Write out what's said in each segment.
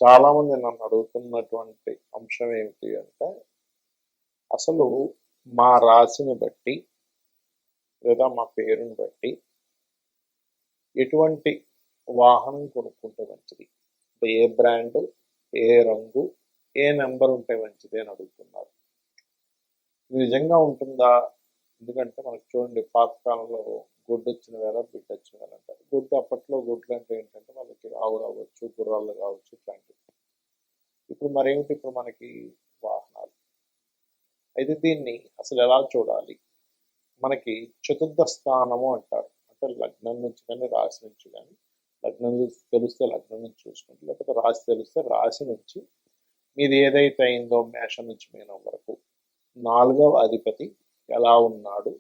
చాలామంది నన్ను అడుగుతున్నటువంటి అంశం ఏమిటి అంటే, అసలు మా రాశిని బట్టి లేదా మా పేరుని బట్టి ఎటువంటి వాహనం కొనుక్కుంటే మంచిది, అంటే ఏ బ్రాండ్, ఏ రంగు, ఏ నెంబర్ ఉంటే మంచిది అని అడుగుతున్నారు. ఇది నిజంగా ఉంటుందా? ఎందుకంటే మనకు చూడండి, పాతకాలంలో గుడ్డు వచ్చిన వేళ బిడ్డ వచ్చిన వేళ అంటారు. గుడ్డు అప్పట్లో గుడ్లు అంటే ఏంటంటే మనకి ఆవులు అవ్వచ్చు, గుర్రాలు కావచ్చు, ఇట్లాంటివి. ఇప్పుడు మరేమిటి, ఇప్పుడు మనకి వాహనాలు. అయితే దీన్ని అసలు ఎలా చూడాలి? మనకి చతుర్థ స్థానము అంటారు. అంటే లగ్నం నుంచి కానీ రాశి నుంచి కానీ, లగ్నం తెలిస్తే లగ్నం నుంచి చూసుకుంటే, లేకపోతే రాశి తెలిస్తే రాశి నుంచి మీది ఏదైతే అయిందో మేషం నుంచి మీనం వరకు 4వ అధిపతి ఎలా ఉన్నాడు,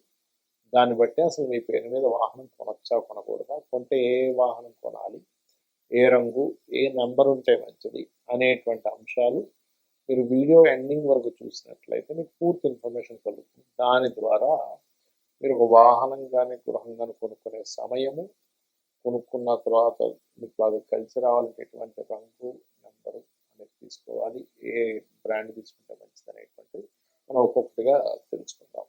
దాన్ని బట్టి అసలు మీ పేరు మీద వాహనం కొనొచ్చా కొనకూడదా, కొంటే ఏ వాహనం కొనాలి, ఏ రంగు, ఏ నెంబర్ ఉంటే మంచిది అనేటువంటి అంశాలు మీరు వీడియో ఎండింగ్ వరకు చూసినట్లయితే మీకు పూర్తి ఇన్ఫర్మేషన్ కలుగుతుంది. దాని ద్వారా మీరు ఒక వాహనం కానీ గృహం కానీ కొనుక్కునే సమయము, కొనుక్కున్న తర్వాత మీకు బాగా కలిసి రావాలంటే ఎటువంటి రంగు, నెంబరు అనేది తీసుకోవాలి, ఏ బ్రాండ్ తీసుకుంటే మంచిది అనేటువంటిది మనం ఒక్కొక్కటిగా తెలుసుకుందాం.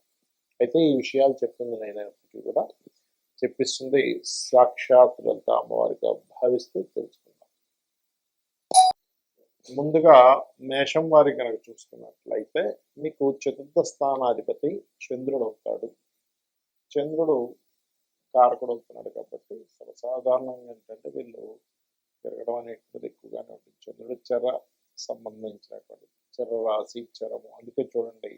అయితే ఈ విషయాలు చెప్తుంది నేనైనప్పటికీ కూడా చెప్పిస్తుంది సాక్షాత్ లలిత అమ్మవారిగా భావిస్తూ తెలుసుకుందాం. ముందుగా మేషం వారి కనుక చూసుకున్నట్లయితే మీకు చతుర్థ స్థానాధిపతి చంద్రుడు అవుతాడు. చంద్రుడు కారకుడు అవుతున్నాడు కాబట్టి సర్వసాధారణంగా ఏంటంటే వీళ్ళు తిరగడం అనేటువంటిది ఎక్కువగానే ఉంటుంది. చంద్రుడు చెర సంబంధించినటువంటి చెర రాశి, చెరము. అందుకే చూడండి,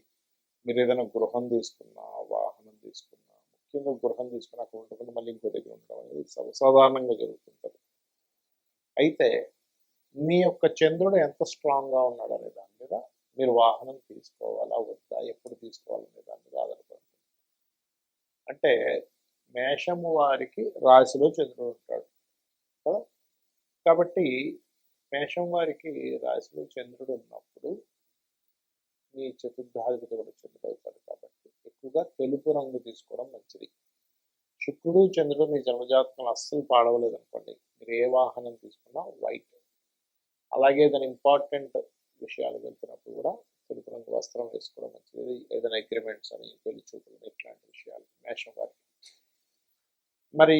మీరు ఏదైనా గృహం తీసుకున్నా, వాహనం తీసుకున్నా, ముఖ్యంగా గృహం తీసుకున్నా అక్కడ ఉండకుండా మళ్ళీ ఇంకో దగ్గర ఉండడం అనేది సర్వసాధారణంగా జరుగుతుంటుంది. అయితే మీ యొక్క చంద్రుడు ఎంత స్ట్రాంగ్గా ఉన్నాడు అనే దాని మీద మీరు వాహనం తీసుకోవాలా వద్దా, ఎప్పుడు తీసుకోవాలనే దాని మీద ఆధారపడుతుంది. అంటే మేషము వారికి రాశిలో చంద్రుడు ఉంటాడు కదా, కాబట్టి మేషం వారికి రాశిలో చంద్రుడు ఉన్నప్పుడు మీ చతుర్థాధిపతి కూడా చంద్రుడు అవుతాడు. కాబట్టి ఎక్కువగా తెలుపు రంగు తీసుకోవడం మంచిది. శుక్రుడు చంద్రుడు మీ జన్మజాతకంలో అస్సలు పాడవలేదు అనుకోండి, మీరు ఏ వాహనం తీసుకున్నా వైట్. అలాగే ఏదైనా ఇంపార్టెంట్ విషయాలు వెళ్తున్నప్పుడు కూడా తెలుపు రంగు వస్త్రం వేసుకోవడం మంచిది. ఏదైనా అగ్రిమెంట్స్ అని, పెళ్లి చూపులు, ఇట్లాంటి విషయాలు మేషం వారికి. మరి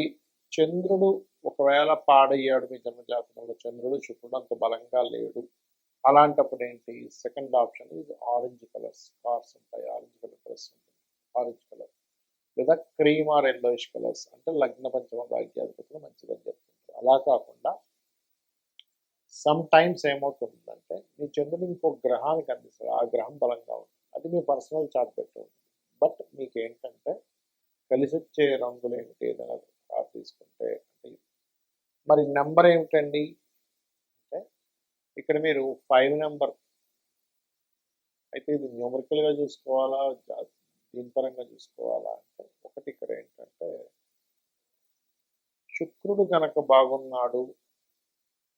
చంద్రుడు ఒకవేళ పాడయ్యాడు, మీ జన్మజాతకంలో చంద్రుడు శుక్రుడు అంత బలంగా లేడు, అలాంటప్పుడు ఏంటి, సెకండ్ ఆప్షన్ ఇది ఆరెంజ్ కలర్స్. కార్స్ ఉంటాయి, ఆరెంజ్ కలర్ డ్రెస్ ఉంటుంది, ఆరెంజ్ కలర్ లేదా క్రీమ్ ఆర్ ఎల్లోయిష్ కలర్స్ అంటే లగ్న పంచమ భాగ్యాధిపతులు మంచిదని చెప్తుంటారు. అలా కాకుండా సమ్ టైమ్స్ ఏమవుతుందంటే మీ చంద్రుడు ఇంకో గ్రహానికి అందిస్తారు, ఆ గ్రహం బలంగా ఉంటుంది, అది మీ పర్సనల్ చార్ట్ పెట్టి ఉంటుంది. బట్ మీకు ఏంటంటే కలిసి వచ్చే రంగులు ఏమిటి, ఏదైనా తీసుకుంటే అంటే మరి నెంబర్ ఏమిటండి అంటే ఇక్కడ మీరు 5 నెంబర్. అయితే ఇది న్యూమరికల్గా చూసుకోవాలా, దీని పరంగా చూసుకోవాలా అంటే ఒకటి ఇక్కడ ఏంటంటే శుక్రుడు కనుక బాగున్నాడు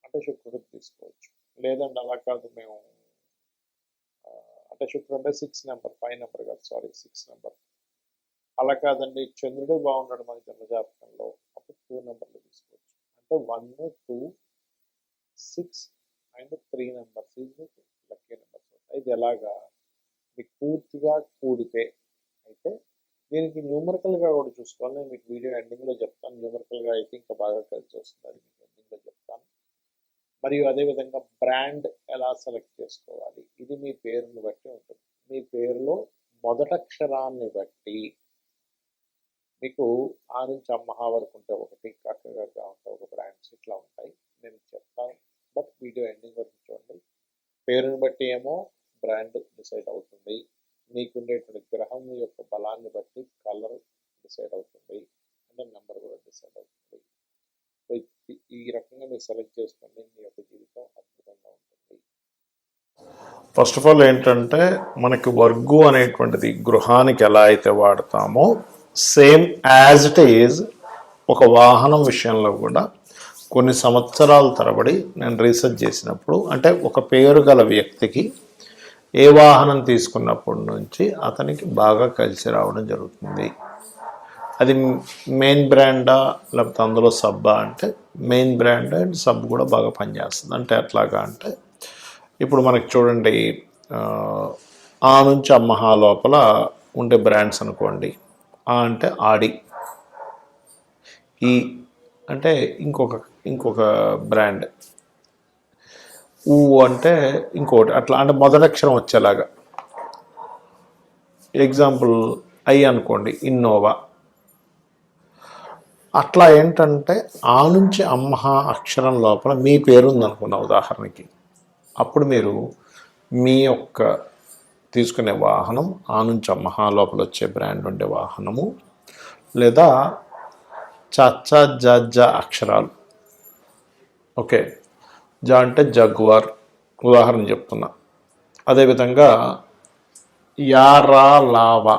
అంటే శుక్రుడు తీసుకోవచ్చు. లేదండి అలా కాదు, మేము అంటే శుక్రుడు అంటే 6 నెంబర్, 5 నెంబర్ కాదు, సారీ 6 నెంబర్. అలా కాదండి, చంద్రుడే బాగున్నాడు మన జన్మజాతకంలో, అప్పుడు 2 నెంబర్లు తీసుకోవచ్చు. అంటే 1, 2, 6 అండ్ 3 నెంబర్స్ ఇది లక్కీ నెంబర్స్. ఇది ఎలాగా మీకు పూర్తిగా కూడితే అయితే దీనికి న్యూమరికల్గా కూడా చూసుకోవాలి. నేను మీకు వీడియో ఎండింగ్లో చెప్తాను. న్యూమరికల్గా అయితే ఇంకా బాగా కలిసి వస్తుంది, అది మీకు ఎండింగ్లో చెప్తాను. మరియు అదేవిధంగా బ్రాండ్ ఎలా సెలెక్ట్ చేసుకోవాలి, ఇది మీ పేరుని బట్టి ఉంటుంది. మీ పేరులో మొదటక్షరాన్ని బట్టి మీకు ఆ నుంచి అమ్మహా వరకు ఉంటే ఒకటి, కక్కగా ఉంటే ఒక బ్రాండ్స్ ఇట్లా ఉంటాయి, నేను చెప్తాను. బట్ వీడియో ఎండింగ్ వరకు చూడండి. పేరుని బట్టి ఏమో బ్రాండ్ డిసైడ్ అవుతుంది, మీకు ఉండేటువంటి గ్రహం యొక్క బలాన్ని బట్టి కలర్ డిసైడ్ అవుతుంది, అంటే నెంబర్ కూడా డిసైడ్ అవుతుంది. సో ఈ రకంగా మీరు సెలెక్ట్ చేసుకోండి, మీ యొక్క జీవితం అద్భుతంగా ఉంటుంది. ఫస్ట్ ఆఫ్ ఆల్ ఏంటంటే మనకి వర్గు అనేటువంటిది గృహానికి ఎలా అయితే వాడతామో సేమ్ యాజ్ ఇట్ ఈజ్ ఒక వాహనం విషయంలో కూడా కొన్ని సంవత్సరాల తరబడి నేను రీసెర్చ్ చేసినప్పుడు, అంటే ఒక పేరు గల వ్యక్తికి ఏ వాహనం తీసుకున్నప్పటి నుంచి అతనికి బాగా కలిసి రావడం జరుగుతుంది. అది మెయిన్ బ్రాండా లేకపోతే అందులో సబ్బా అంటే మెయిన్ బ్రాండ్ అండ్ సబ్ కూడా బాగా పనిచేస్తుంది. అంటే ఎట్లాగా అంటే ఇప్పుడు మనకి చూడండి ఆ నుంచి అమ్మహా లోపల ఉండే బ్రాండ్స్ అనుకోండి. ఆ అంటే ఆడి, ఈ అంటే ఇంకొక బ్రాండ్, ఊ అంటే ఇంకోటి, అట్లా అంటే మొదటి అక్షరం వచ్చేలాగా. ఎగ్జాంపుల్ ఐ అనుకోండి, ఇన్నోవా. అట్లా ఏంటంటే ఆ నుంచి అమ్మహా అక్షరం లోపల మీ పేరు ఉందనుకున్న ఉదాహరణకి, అప్పుడు మీరు మీ యొక్క తీసుకునే వాహనం ఆ నుంచి అమ్మహా లోపల వచ్చే బ్రాండ్ ఉండే వాహనము, లేదా చచ్చ జ అక్షరాలు. ఓకే, జ అంటే జగ్వార్ ఉదాహరణ చెప్తున్నా. అదేవిధంగా యారా లావా,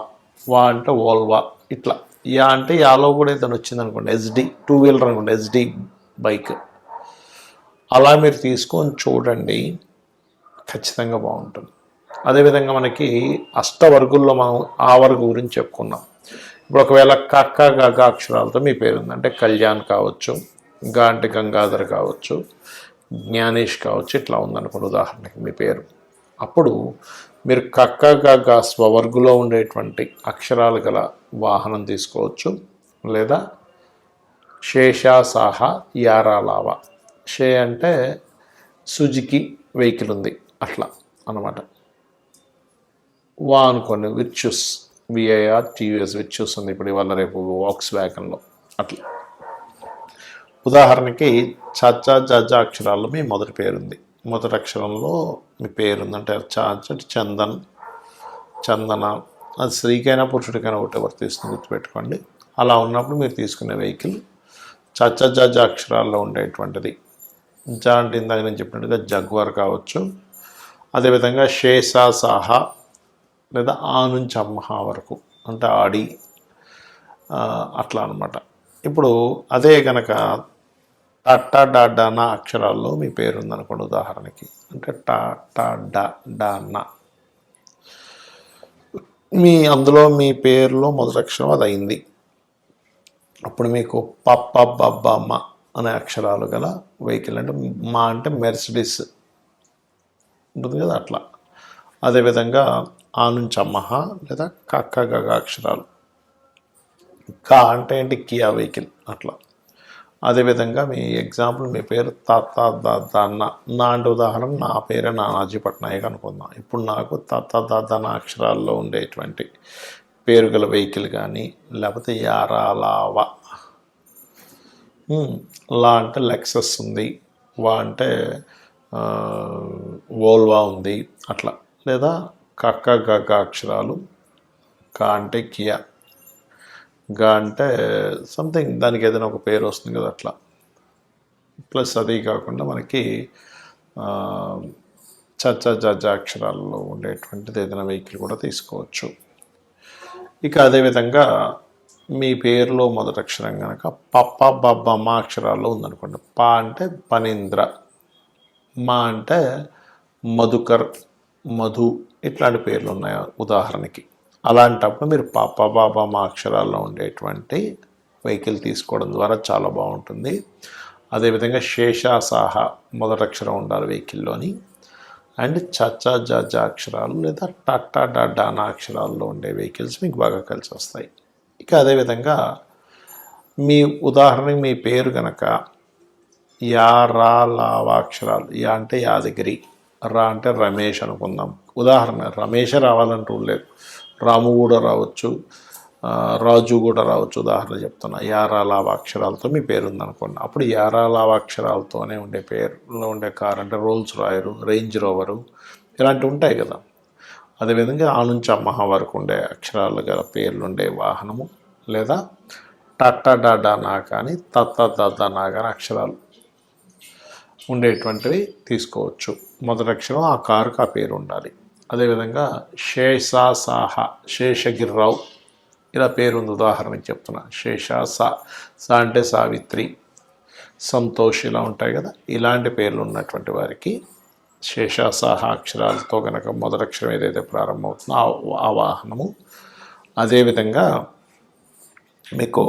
వా అంటే ఓల్వా. ఇట్లా యా అంటే యాలో కూడా ఏదైనా వచ్చింది అనుకోండి, ఎస్డి 2 వీలర్ అనుకోండి, ఎస్డి బైక్. అలా మీరు తీసుకొని చూడండి, ఖచ్చితంగా బాగుంటుంది. అదేవిధంగా మనకి అష్టవర్గుల్లో మనం ఆ వర్గు గురించి చెప్పుకున్నాం. ఇప్పుడు ఒకవేళ కక్క గగ అక్షరాలతో మీ పేరు ఉంది అంటే కళ్యాణ్ కావచ్చు, గా అంటే గంగాధర్ కావచ్చు, జ్ఞానేష్ కావచ్చు, ఇట్లా ఉందనుకోండి ఉదాహరణకి మీ పేరు. అప్పుడు మీరు కక్క గగ స్వవర్గులో ఉండేటువంటి అక్షరాలు గల వాహనం తీసుకోవచ్చు, లేదా శేషా సాహా యారాలావా. షే అంటే సుజుకి వెహికల్ ఉంది అట్లా అన్నమాట. వా అనుకోండి విర్చ్యూస్, విఐఆర్ టీవీఎస్ విర్చ్యూస్ ఉంది ఇప్పుడు ఇవాళ రేపు వాక్స్ వ్యాగన్లో. అట్లా ఉదాహరణకి చచ్చా జజా అక్షరాల్లో మీ మొదటి పేరుంది, మొదటి అక్షరంలో మీ పేరుందంటే చాచటి చందన్, చందన. అది స్త్రీకైనా పురుషుడికైనా ఒకటి వర్తిస్తుంది, గుర్తుపెట్టుకోండి. అలా ఉన్నప్పుడు మీరు తీసుకునే వెహికల్ చచ్చ జజ అక్షరాల్లో ఉండేటువంటిది. జా అంటే ఇందాక నేను చెప్పినట్టుగా జగ్వార్ కావచ్చు. అదేవిధంగా షేషా సాహా లేదా ఆ నుంచి అమ్మహా వరకు అంటే ఆడి, అట్లా అనమాట. ఇప్పుడు అదే కనుక టా డా అక్షరాల్లో మీ పేరు ఉందనుకోండి ఉదాహరణకి, అంటే టా డా నా, అందులో మీ పేరులో మొదటి అక్షరం అది అయింది. అప్పుడు మీకు పప్ప బబ్బ మా అనే అక్షరాలు గల వెహికల్, అంటే మా అంటే మెర్సిడీస్ ఉంటుంది కదా అట్లా. అదేవిధంగా ఆ నుంచి అమ్మహా లేదా కక్క గగ అక్షరాలు. కా అంటే ఏంటి కియా వెహికల్ అట్లా. అదేవిధంగా మీ ఎగ్జాంపుల్ మీ పేరు తాత దాన్న, నా అంటే ఉదాహరణ నా పేరే నానాజీ పట్నాయక్ అనుకుందాం. ఇప్పుడు నాకు తాత దాదన అక్షరాల్లో ఉండేటువంటి పేరు గల వెహికల్ కానీ, లేకపోతే యారాలావా, లా అంటే లెక్సస్ ఉంది, వా అంటే వోల్వా ఉంది అట్లా. లేదా కక్క గగ అక్షరాలు, కా అంటే కియా, గా అంటే సంథింగ్ దానికి ఏదైనా ఒక పేరు వస్తుంది కదా అట్లా. ప్లస్ అది కాకుండా మనకి చచ్చ జజ అక్షరాల్లో ఉండేటువంటిది ఏదైనా వెహికల్ కూడా తీసుకోవచ్చు. ఇక అదేవిధంగా మీ పేరులో మొదటి అక్షరం కనుక పప్ప బబ్బ మా అక్షరాల్లో ఉందనుకోండి. పా అంటే పనీంద్ర, మా అంటే మధుకర్, మధు, ఇట్లాంటి పేర్లు ఉన్నాయి ఉదాహరణకి. అలాంటప్పుడు మీరు పాప బాబా మా అక్షరాల్లో ఉండేటువంటి వెహికల్ తీసుకోవడం ద్వారా చాలా బాగుంటుంది. అదేవిధంగా శేషాసాహ మొదటి అక్షరం ఉండాలి వెహికల్లోని, అండ్ చచ్చా జజ అక్షరాలు లేదా టట్టా డానా అక్షరాల్లో ఉండే వెహికల్స్ మీకు బాగా కలిసి వస్తాయి. ఇక అదేవిధంగా మీ ఉదాహరణకి మీ పేరు కనుక యా రా లావా అక్షరాలు, యా అంటే యాదగిరి, రా అంటే రమేష్ అనుకుందాం. ఉదాహరణ రమేషే రావాలంటూ లేదు, రాము కూడా రావచ్చు, రాజు కూడా రావచ్చు. ఉదాహరణ చెప్తున్నా, యారాలావ అక్షరాలతో మీ పేరు ఉందనుకోండి. అప్పుడు యారాలావ అక్షరాలతోనే ఉండే పేరులో ఉండే కార్ అంటే రోల్స్ రాయరు, రేంజ్ రోవరు, ఇలాంటివి ఉంటాయి కదా. అదేవిధంగా ఆ నుంచి అమ్మహా వరకు ఉండే అక్షరాలు గల పేర్లు ఉండే వాహనము, లేదా టట్టా డాడా నా కానీ తత్త దద్ద నా కానీ అక్షరాలు ఉండేటువంటివి తీసుకోవచ్చు. మొదటి అక్షరం ఆ కారుకు ఆ పేరు ఉండాలి. అదేవిధంగా శేషా సాహ, శేషగిరిరావు ఇలా పేరు ఉంది ఉదాహరణకి చెప్తున్నా. శేషా సా అంటే సావిత్రి, సంతోష్ ఇలా ఉంటాయి కదా. ఇలాంటి పేర్లు ఉన్నటువంటి వారికి శేషాసాహ అక్షరాలతో కనుక మొదటి అక్షరం ఏదైతే ప్రారంభమవుతుందో ఆ వాహనము. అదేవిధంగా మీకు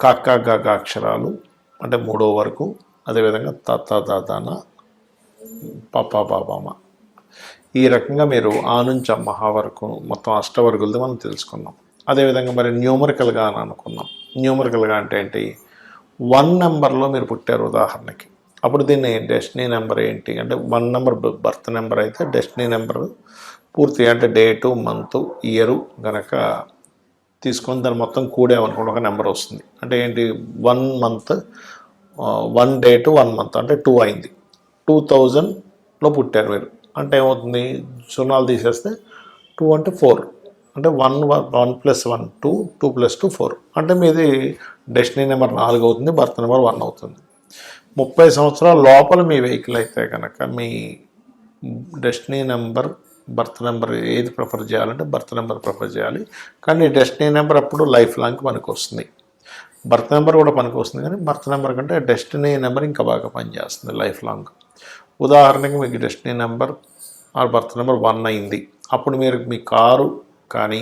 కాకా అక్షరాలు అంటే 3వ వరకు, అదేవిధంగా తాతాన పాపా బాబామ, ఈ రకంగా మీరు ఆ నుంచి అమ్మహా వరకు మొత్తం అష్టవర్గులది మనం తెలుసుకున్నాం. అదేవిధంగా మరి న్యూమరికల్గా అని అనుకున్నాం. న్యూమరికల్గా అంటే ఏంటి, 1 నెంబర్లో మీరు పుట్టారు ఉదాహరణకి, అప్పుడు దీన్ని డెస్టినీ నెంబర్ ఏంటి అంటే 1 నెంబర్ బర్త్ నెంబర్ అయితే డెస్టినీ నెంబర్ పూర్తిగా అంటే డేటు మంత్ ఇయరు గనక తీసుకొని దాన్ని మొత్తం కూడేమనుకోండి ఒక నెంబర్ వస్తుంది. అంటే ఏంటి, 1 మంత్ 1 డేటు 1 మంత్ అంటే 2 అయింది. 2000లో పుట్టారు మీరు అంటే ఏమవుతుంది, సున్నాలు తీసేస్తే 2 అంటే 4 అంటే 1 + 1 2 2 + 2 4 అంటే మీది డెస్టినీ నెంబర్ 4 అవుతుంది, బర్త్ నెంబర్ 1 అవుతుంది. 30 సంవత్సరాల లోపల మీ వెహికల్ అయితే కనుక మీ డెస్టినీ నెంబర్ బర్త్ నెంబర్ ఏది ప్రిఫర్ చేయాలంటే బర్త్ నెంబర్ ప్రిఫర్ చేయాలి. కానీ డెస్టినీ నెంబర్ అప్పుడు లైఫ్ లాంగ్ పనికి వస్తుంది. బర్త్ నెంబర్ కూడా పనికి వస్తుంది, కానీ బర్త్ నెంబర్ కంటే డెస్టినీ నెంబర్ ఇంకా బాగా పనిచేస్తుంది లైఫ్ లాంగ్. ఉదాహరణకి మీకు destiny number are birth number 1 అయింది, అప్పుడు మీరు మీ కారు కానీ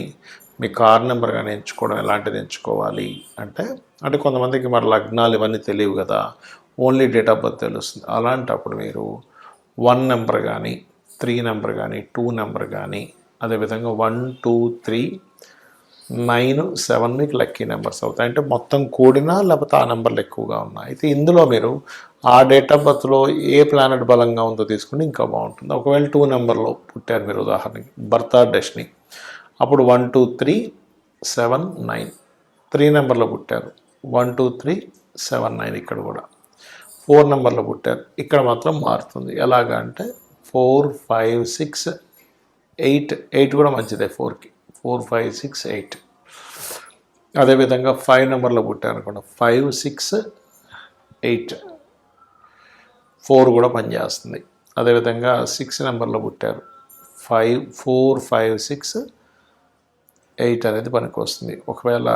మీ కార్ నెంబర్ కానీ ఎంచుకోవడం ఎలాంటిది ఎంచుకోవాలి అంటే కొంతమందికి మరి లగ్నాలు ఇవన్నీ తెలియవు కదా, ఓన్లీ డేట్ ఆఫ్ బర్త్ తెలుస్తుంది. అలాంటప్పుడు మీరు 1 నెంబర్ కానీ 3 నెంబర్ కానీ 2 నెంబర్ కానీ అదేవిధంగా 1 2 3 9 7 మీకు లక్కీ నెంబర్స్ అవుతాయి. అంటే మొత్తం కూడినా లేకపోతే ఆ నెంబర్లు ఎక్కువగా ఉన్నాయి. అయితే ఇందులో మీరు ఆ డేట్ ఆఫ్ బర్త్లో ఏ ప్లానెట్ బలంగా ఉందో తీసుకుంటే ఇంకా బాగుంటుంది. ఒకవేళ 2 నెంబర్లో పుట్టారు మీరు ఉదాహరణకి బర్త్ ఆర్ డెస్టినీ, అప్పుడు 1 2 3 7 9. 3 నెంబర్లో పుట్టారు 1 2 3 7 9, ఇక్కడ కూడా 4 నెంబర్లో పుట్టారు, ఇక్కడ మాత్రం మారుతుంది. ఎలాగా అంటే 4 5 6 8 8 కూడా మంచిదే 4కి 4 5 6 8. అదేవిధంగా 5 నెంబర్లో పుట్టారు అనుకోండి 5 6 8 4 కూడా పనిచేస్తుంది. అదేవిధంగా 6 నెంబర్లో పుట్టారు 5 4 5 6 8 అనేది పనికి వస్తుంది. ఒకవేళ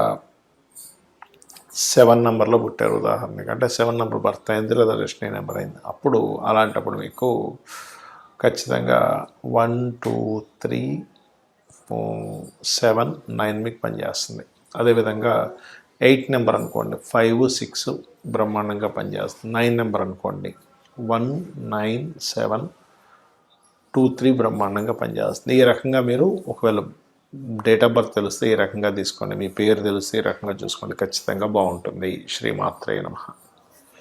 7 నెంబర్లో పుట్టారు ఉదాహరణకి అంటే 7 నెంబర్ బర్త్ అయింది లేదా డెస్టినీ నెంబర్ అయింది, అప్పుడు అలాంటప్పుడు మీకు ఖచ్చితంగా 1 2 3 7 9 మీకు పనిచేస్తుంది. అదేవిధంగా 8 నెంబర్ అనుకోండి 5 6 బ్రహ్మాండంగా పనిచేస్తుంది. 9 నెంబర్ అనుకోండి 1 9 7 2 3 బ్రహ్మాండంగా పనిచేస్తుంది. ఈ రకంగా మీరు ఒకవేళ డేట్ ఆఫ్ బర్త్ తెలిస్తే ఈ రకంగా తీసుకోండి, మీ పేరు తెలిస్తే ఈ రకంగా చూసుకోండి, ఖచ్చితంగా బాగుంటుంది. శ్రీమాత్రే నమః.